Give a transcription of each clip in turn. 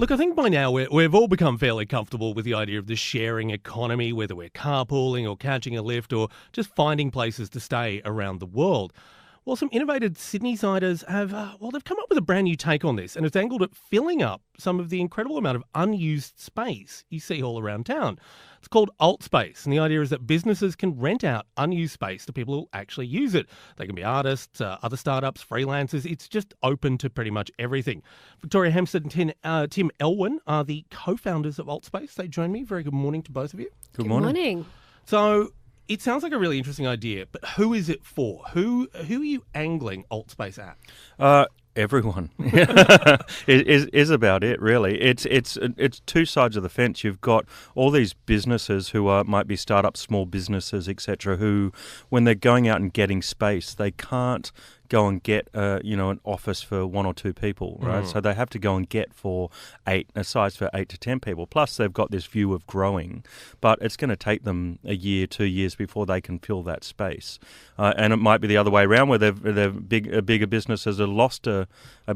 Look, I think by now we've all become fairly comfortable with the idea of the sharing economy, whether we're carpooling or catching a lift or just finding places to stay around the world. Well, some innovative Sydney-siders have, they've come up with a brand new take on this, and it's angled at filling up some of the incredible amount of unused space you see all around town. It's called Altspc, and the idea is that businesses can rent out unused space to people who actually use it. They can be artists, other startups, freelancers. It's just open to pretty much everything. Victoria Hempstead and Tim Elwin are the co-founders of Altspc. They join me. Very good morning to both of you. Good morning. So it sounds like a really interesting idea, but who is it for? Who are you angling Altspc at? Everyone is about it, really. It's two sides of the fence. You've got all these businesses who might be startups, small businesses, etc., who, when they're going out and getting space, they can't go and get an office for one or two people, right? So they have to go and get for a size for 8 to 10 people. Plus, they've got this view of growing, but it's going to take them a year, 2 years before they can fill that space. And it might be the other way around, where bigger businesses have lost a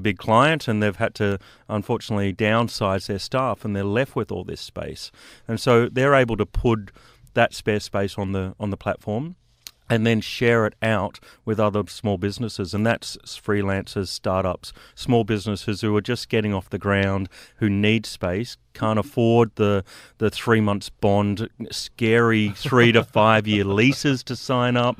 big client and they've had to, unfortunately, downsize their staff, and they're left with all this space. And so they're able to put that spare space on the platform and then share it out with other small businesses. And that's freelancers, startups, small businesses who are just getting off the ground, who need space, can't afford the 3 months bond, scary 3 to 5 year leases to sign up,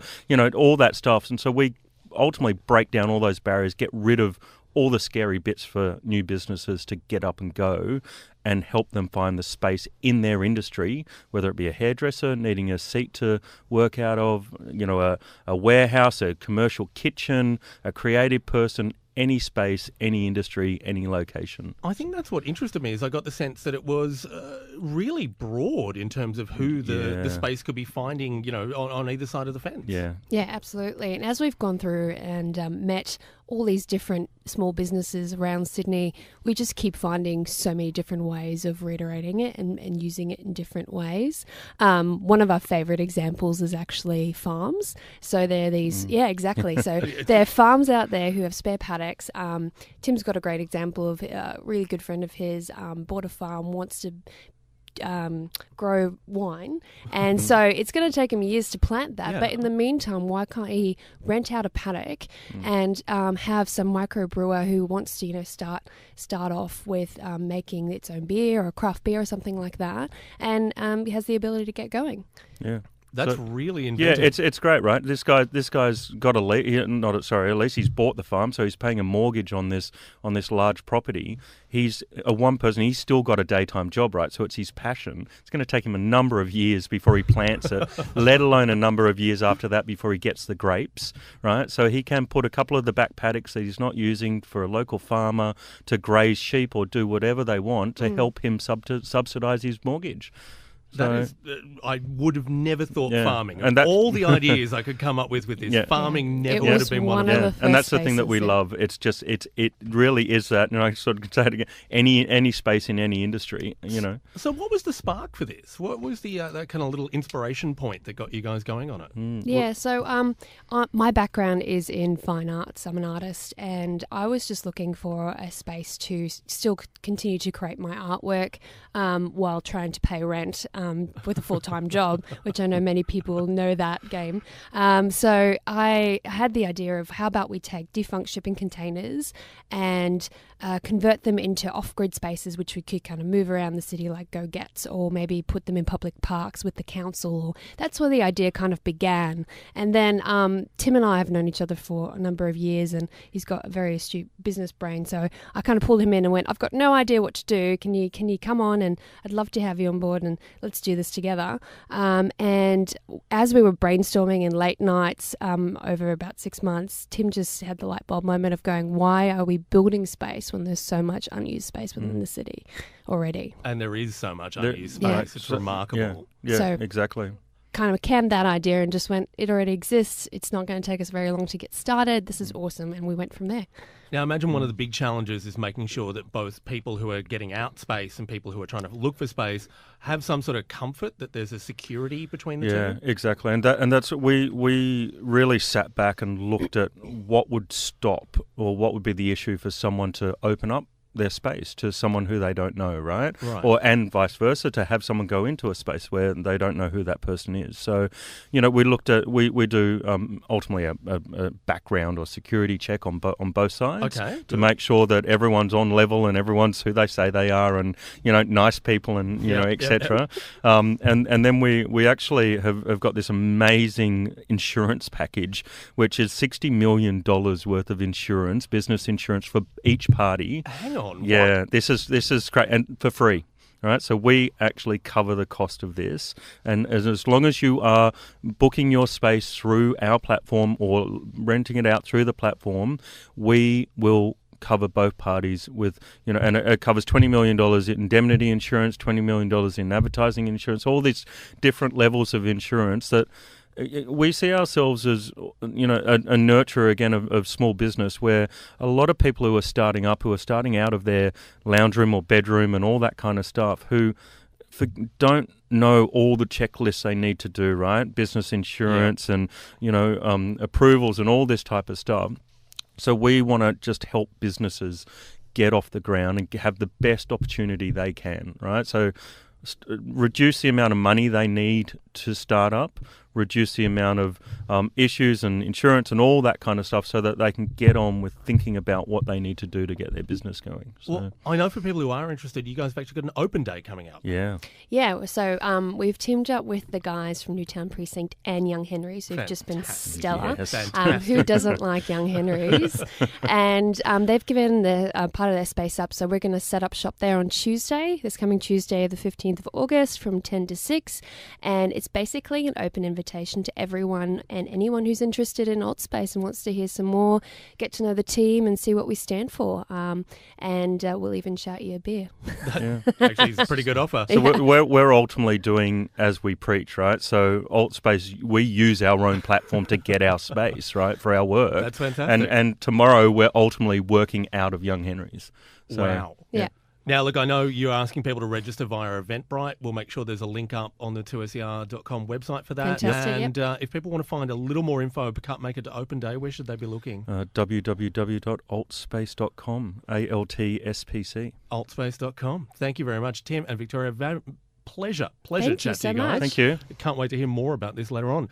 all that stuff. And so we ultimately break down all those barriers, get rid of all the scary bits for new businesses to get up and go, and help them find the space in their industry, whether it be a hairdresser needing a seat to work out of, a warehouse, a commercial kitchen, a creative person, any space, any industry, any location. I think that's what interested me, is I got the sense that it was really broad in terms of who the space could be finding, on either side of the fence. Yeah, absolutely. And as we've gone through and met all these different small businesses around Sydney, we just keep finding so many different ways of reiterating it and using it in different ways. One of our favourite examples is actually farms. So there are these, exactly. So there are farms out there who have spare paddocks. Tim's got a great example of a really good friend of his bought a farm, wants to grow wine, and so it's going to take him years to plant that, but in the meantime, why can't he rent out a paddock and have some microbrewer who wants to start off with making its own beer or a craft beer or something like that, and he has the ability to get going. That's really inventive. Yeah, it's great, right? This guy's got a lease. At least he's bought the farm, so he's paying a mortgage on this large property. He's a one person. He's still got a daytime job, right? So it's his passion. It's going to take him a number of years before he plants it, let alone a number of years after that before he gets the grapes, right? So he can put a couple of the back paddocks that he's not using for a local farmer to graze sheep or do whatever they want to help him subsidise his mortgage. I would have never thought farming. And all the ideas I could come up with this, farming never would have been one of them. And that's the thing that we love. It's just, it really is that, and I sort of say it again, any space in any industry, So what was the spark for this? What was the that kind of little inspiration point that got you guys going on it? So my background is in fine arts. I'm an artist, and I was just looking for a space to still continue to create my artwork while trying to pay rent with a full-time job, which I know many people know that game. So I had the idea of, how about we take defunct shipping containers and convert them into off-grid spaces, which we could kind of move around the city like go-gets, or maybe put them in public parks with the council. That's where the idea kind of began. And then Tim and I have known each other for a number of years, and he's got a very astute business brain. So I kind of pulled him in and went, I've got no idea what to do. Can you come on, and I'd love to have you on board, and let's do this together. And as we were brainstorming in late nights over about 6 months, Tim just had the light bulb moment of going, why are we building space when there's so much unused space within the city already? And there is so much unused space. It's remarkable. Yeah, so, exactly. Kind of canned that idea and just went, it already exists. It's not going to take us very long to get started. This is awesome. And we went from there. Now, I imagine one of the big challenges is making sure that both people who are getting out space and people who are trying to look for space have some sort of comfort that there's a security between the two. Yeah, exactly. And that's we really sat back and looked at what would stop, or what would be the issue for someone to open up their space to someone who they don't know, right? Right. And vice versa, to have someone go into a space where they don't know who that person is. So, we do ultimately a background or security check on both sides to make sure that everyone's on level and everyone's who they say they are, and nice people, and etc. And then we actually have got this amazing insurance package, which is $60 million worth of insurance, business insurance for each party. Hang on. Yeah, what? this is great, and for free. All right, so we actually cover the cost of this, and as long as you are booking your space through our platform or renting it out through the platform, we will cover both parties with, and it covers $20 million in indemnity insurance, $20 million in advertising insurance, all these different levels of insurance that we see ourselves as, a nurturer again of small business, where a lot of people who are starting out of their lounge room or bedroom and all that kind of stuff, who don't know all the checklists they need to do, right? Business insurance and, approvals and all this type of stuff. So we want to just help businesses get off the ground and have the best opportunity they can, right? So reduce the amount of money they need to start up, reduce the amount of issues and insurance and all that kind of stuff, so that they can get on with thinking about what they need to do to get their business going. So, well, I know for people who are interested, you guys have actually got an open day coming up. Yeah. Yeah, so we've teamed up with the guys from Newtown Precinct and Young Henrys, who've just been stellar. Yes. Who doesn't like Young Henrys? And they've given the part of their space up, so we're going to set up shop there on Tuesday, this coming Tuesday, the 15th of August, from 10 to 6. And it's basically an open invitation to everyone and anyone who's interested in Altspc and wants to hear some more, get to know the team and see what we stand for. And we'll even shout you a beer. Actually, it's a pretty good offer. So we're ultimately doing as we preach, right? So Altspc, we use our own platform to get our space, right, for our work. That's fantastic. And tomorrow we're ultimately working out of Young Henrys. So, wow. Yeah. Now, look, I know you're asking people to register via Eventbrite. We'll make sure there's a link up on the 2ser.com website for that. Fantastic, and if people want to find a little more info, but can't make it to open day, where should they be looking? www.altspc.com, ALTSPC. Altspc.com. Thank you very much, Tim and Victoria. Pleasure Thank you chatting so to you guys. much. Thank you. Can't wait to hear more about this later on.